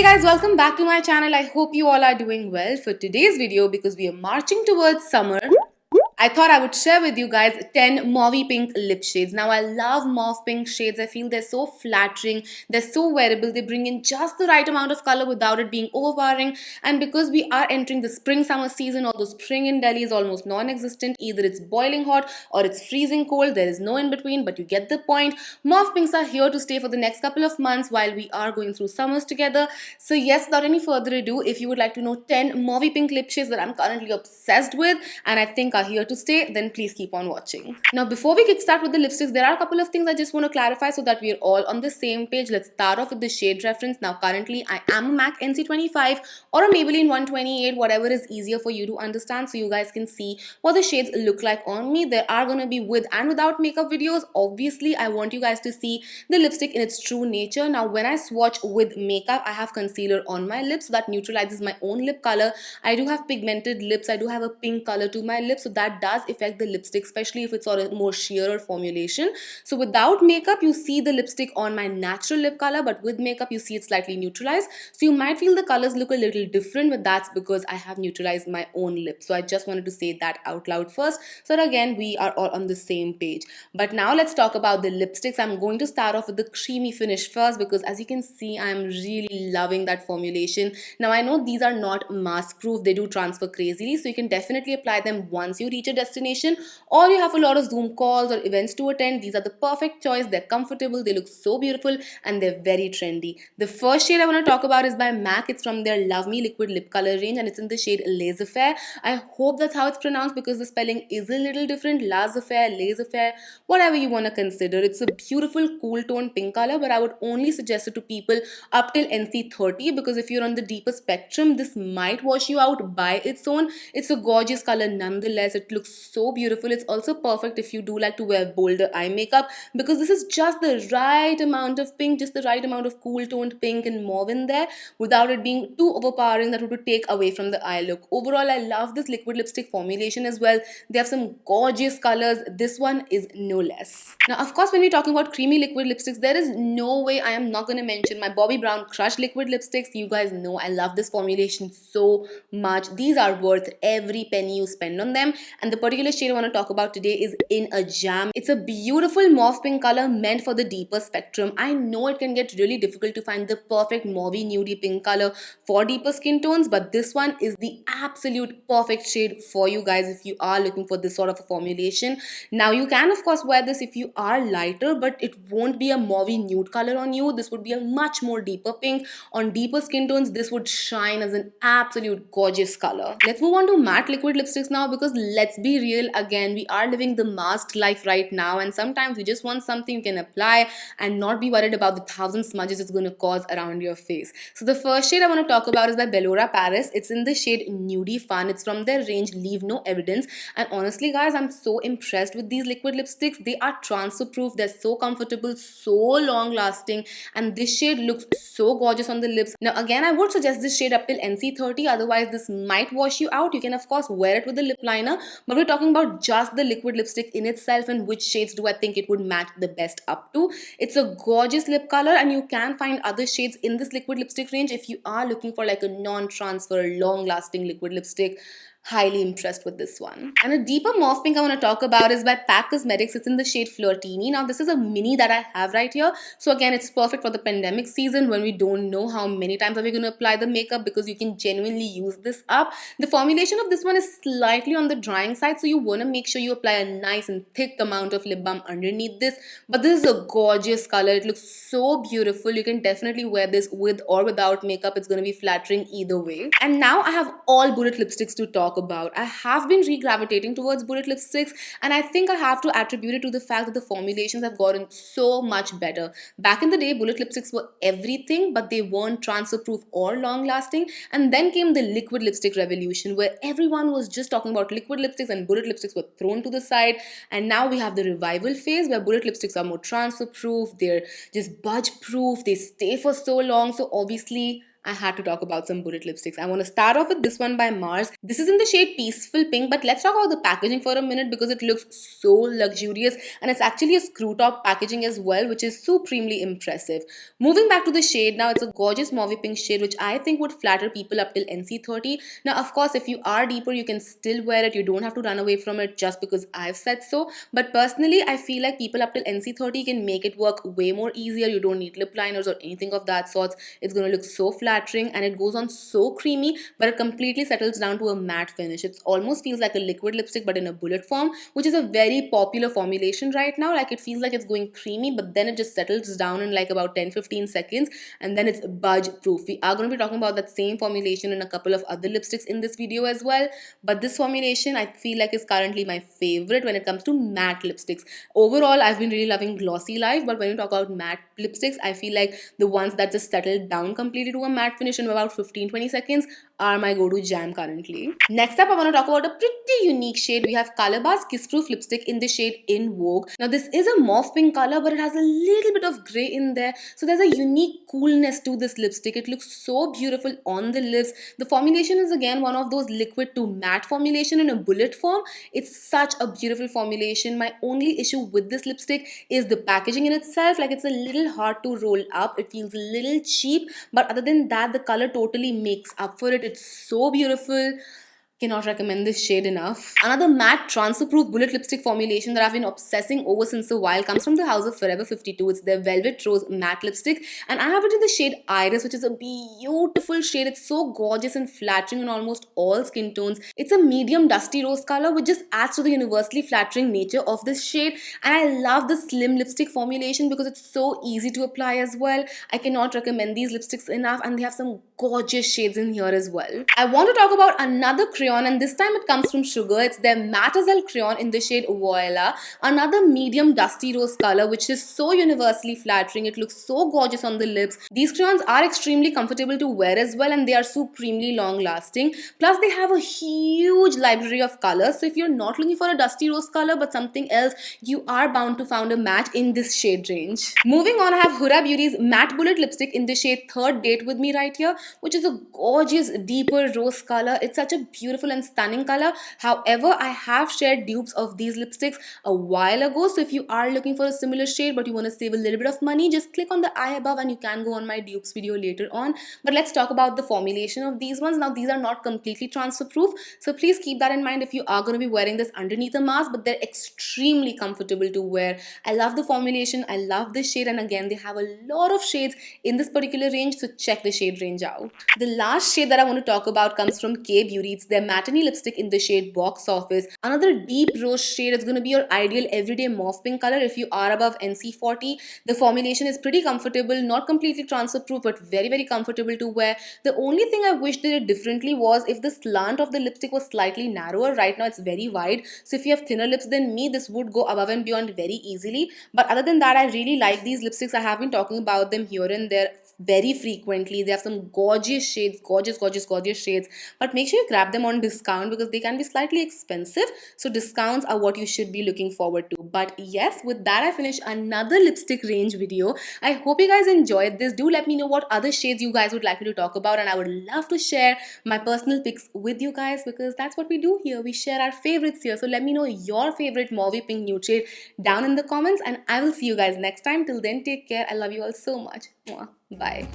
Guys, welcome back to my channel. I hope you all are doing well for today's video because we are marching towards summer. I thought I would share with you guys 10 Mauve-Pink lip shades. Now, I love Mauve-Pink shades. I feel they're so flattering. They're so wearable. They bring in just the right amount of color without it being overpowering. And because we are entering the spring-summer season, although spring in Delhi is almost non-existent, either it's boiling hot or it's freezing cold. There is no in-between, but you get the point. Mauve-Pinks are here to stay for the next couple of months while we are going through summers together. So yes, without any further ado, if you would like to know 10 Mauve-Pink lip shades that I'm currently obsessed with and I think are here to stay, then please keep on watching. Now, before we kickstart with the lipsticks, there are a couple of things I just want to clarify so that we're all on the same page. Let's start off with the shade reference. Now, currently, I am a MAC NC25 or a Maybelline 128, whatever is easier for you to understand so you guys can see what the shades look like on me. There are going to be with and without makeup videos. Obviously, I want you guys to see the lipstick in its true nature. Now, when I swatch with makeup, I have concealer on my lips, so that neutralizes my own lip color. I do have pigmented lips. I do have a pink color to my lips, so that does affect the lipstick, especially if it's sort of more sheerer formulation. So without makeup, you see the lipstick on my natural lip color, but with makeup, you see it slightly neutralized. So you might feel the colors look a little different, but that's because I have neutralized my own lips. So I just wanted to say that out loud first, so that again, we are all on the same page. But now let's talk about the lipsticks. I'm going to start off with the creamy finish first because as you can see, I'm really loving that formulation. Now I know these are not mask proof, they do transfer crazily, so you can definitely apply them once you reach a destination or you have a lot of Zoom calls or events to attend. These are the perfect choice. They're comfortable, they look so beautiful, and they're very trendy. The first shade I want to talk about is by MAC. It's from their Love Me liquid lip color range and it's in the shade Laissez-Faire. I hope that's how it's pronounced because the spelling is a little different. Laissez-Faire, whatever you want to consider. It's a beautiful cool tone pink color, but I would only suggest it to people up till NC30 because if you're on the deeper spectrum, this might wash you out by its own. It's a gorgeous color nonetheless. It looks so beautiful. It's also perfect if you do like to wear bolder eye makeup because this is just the right amount of pink, just the right amount of cool toned pink and mauve in there without it being too overpowering that would take away from the eye look. Overall, I love this liquid lipstick formulation as well. They have some gorgeous colors. This one is no less. Now, of course, when we're talking about creamy liquid lipsticks, there is no way I am not going to mention my Bobbi Brown Crush liquid lipsticks. You guys know I love this formulation so much. These are worth every penny you spend on them, and the particular shade I want to talk about today is In a Jam. It's a beautiful mauve pink color meant for the deeper spectrum. I know it can get really difficult to find the perfect mauve nudie pink color for deeper skin tones, but this one is the absolute perfect shade for you guys if you are looking for this sort of a formulation. Now you can of course wear this if you are lighter, but it won't be a mauve nude color on you. This would be a much more deeper pink. On deeper skin tones, this would shine as an absolute gorgeous color. Let's move on to matte liquid lipsticks now because let's be real, again, we are living the masked life right now and sometimes you just want something you can apply and not be worried about the 1,000 smudges it's going to cause around your face. So the first shade I want to talk about is by Bellora Paris. It's in the shade Nudie Fun. It's from their range Leave No Evidence, and honestly guys, I'm so impressed with these liquid lipsticks. They are transfer proof, they're so comfortable, so long lasting, and this shade looks so gorgeous on the lips. Now again, I would suggest this shade up till NC30, otherwise this might wash you out. You can of course wear it with a lip liner, but we're talking about just the liquid lipstick in itself and which shades do I think it would match the best up to. It's a gorgeous lip color and you can find other shades in this liquid lipstick range if you are looking for like a non-transfer, long-lasting liquid lipstick. Highly impressed with this one. And a deeper mauve pink I want to talk about is by PAC Cosmetics. It's in the shade Flirtini. Now this is a mini that I have right here. So again, it's perfect for the pandemic season when we don't know how many times are we going to apply the makeup because you can genuinely use this up. The formulation of this one is slightly on the drying side, so you want to make sure you apply a nice and thick amount of lip balm underneath this. But this is a gorgeous color. It looks so beautiful. You can definitely wear this with or without makeup. It's going to be flattering either way. And now I have all bullet lipsticks to talk about. I have been re-gravitating towards bullet lipsticks and I think I have to attribute it to the fact that the formulations have gotten so much better. Back in the day, bullet lipsticks were everything, but they weren't transfer proof or long lasting, and then came the liquid lipstick revolution where everyone was just talking about liquid lipsticks and bullet lipsticks were thrown to the side, and now we have the revival phase where bullet lipsticks are more transfer proof, they're just budge proof, they stay for so long, so obviously I had to talk about some bullet lipsticks. I want to start off with this one by Mars. This is in the shade Peaceful Pink, but let's talk about the packaging for a minute because it looks so luxurious and it's actually a screw top packaging as well, which is supremely impressive. Moving back to the shade now, it's a gorgeous mauve pink shade which I think would flatter people up till NC30. Now, of course, if you are deeper, you can still wear it. You don't have to run away from it just because I've said so. But personally, I feel like people up till NC30 can make it work way more easier. You don't need lip liners or anything of that sort. It's going to look so flattering and it goes on so creamy, but it completely settles down to a matte finish. It almost feels like a liquid lipstick but in a bullet form, which is a very popular formulation right now. Like, it feels like it's going creamy, but then it just settles down in like about 10-15 seconds and then it's budge proof. We are going to be talking about that same formulation in a couple of other lipsticks in this video as well, but this formulation I feel like is currently my favorite when it comes to matte lipsticks. Overall, I've been really loving Glossy Life, but when you talk about matte lipsticks, I feel like the ones that just settle down completely to a matte finish in about 15-20 seconds are my go-to jam currently. Next up, I want to talk about a pretty unique shade. We have Colorbar's Kiss Proof lipstick in the shade In Vogue. Now, this is a mauve pink color, but it has a little bit of grey in there, so there's a unique coolness to this lipstick. It looks so beautiful on the lips. The formulation is again one of those liquid to matte formulation in a bullet form. It's such a beautiful formulation. My only issue with this lipstick is the packaging in itself. Like, it's a little hard to roll up. It feels a little cheap, but other than that, the color totally makes up for it. It's so beautiful. Cannot recommend this shade enough. Another matte transfer proof bullet lipstick formulation that I've been obsessing over since a while comes from the house of Forever 52. It's their Velvet Rose matte lipstick and I have it in the shade Iris, which is a beautiful shade. It's so gorgeous and flattering on almost all skin tones. It's a medium dusty rose color which just adds to the universally flattering nature of this shade, and I love the slim lipstick formulation because it's so easy to apply as well. I cannot recommend these lipsticks enough, and they have some gorgeous shades in here as well. I want to talk about another crayon, and this time it comes from Sugar. It's their Mademoiselle crayon in the shade Viola, another medium dusty rose color which is so universally flattering. It looks so gorgeous on the lips. These crayons are extremely comfortable to wear as well, and they are supremely long lasting. Plus, they have a huge library of colors, so if you're not looking for a dusty rose color but something else, you are bound to find a match in this shade range. Moving on, I have Huda Beauty's matte bullet lipstick in the shade Third Date with me right here, which is a gorgeous deeper rose color. It's such a beautiful and stunning color. However, I have shared dupes of these lipsticks a while ago, so if you are looking for a similar shade but you want to save a little bit of money, just click on the eye above and you can go on my dupes video later on. But let's talk about the formulation of these ones. Now, these are not completely transfer proof, so please keep that in mind if you are going to be wearing this underneath a mask, but they're extremely comfortable to wear. I love the formulation, I love this shade, and again, they have a lot of shades in this particular range, so check the shade range out. The last shade that I want to talk about comes from K Beauty. It's their Mattinee lipstick in the shade Box Office. Another deep rose shade. It's going to be your ideal everyday mauve pink color if you are above NC40. The formulation is pretty comfortable, not completely transfer proof, but very, very comfortable to wear. The only thing I wish they did differently was if the slant of the lipstick was slightly narrower. Right now, it's very wide. So if you have thinner lips than me, this would go above and beyond very easily. But other than that, I really like these lipsticks. I have been talking about them here and there very frequently. They have some gorgeous shades, gorgeous shades, but make sure you grab them on discount because they can be slightly expensive, so discounts are what you should be looking forward to. But yes, with that I finish another lipstick range video. I hope you guys enjoyed this. Do let me know what other shades you guys would like me to talk about, and I would love to share my personal picks with you guys because that's what we do here. We share our favorites here. So let me know your favorite Mauve-Pink nude shade down in the comments, and I will see you guys next time. Till then, take care. I love you all so much. Bye.